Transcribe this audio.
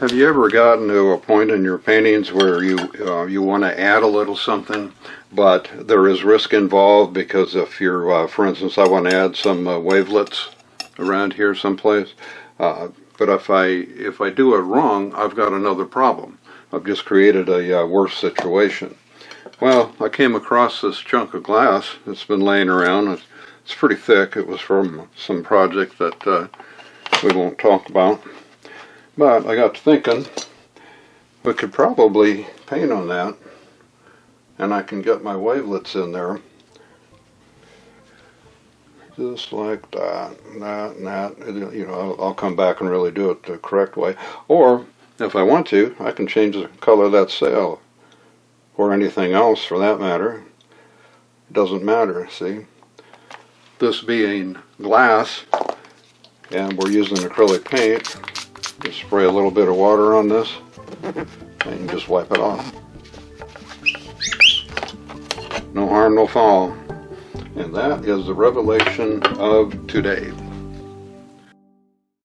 Have you ever gotten to a point in your paintings where you want to add a little something, but there is risk involved because if you're, for instance, I want to add some wavelets around here someplace, but if I do it wrong, I've got another problem. I've just created a worse situation. Well, I came across this chunk of glass that's been laying around. It's pretty thick. It was from some project that we won't talk about. But I got to thinking, we could probably paint on that, and I can get my wavelets in there, just like that, that. You know, I'll come back and really do it the correct way. Or, if I want to, I can change the color of that sail, or anything else for that matter. It doesn't matter, see? This being glass, and we're using acrylic paint, just spray a little bit of water on this and just wipe it off. No harm, no foul. And that is the revelation of today.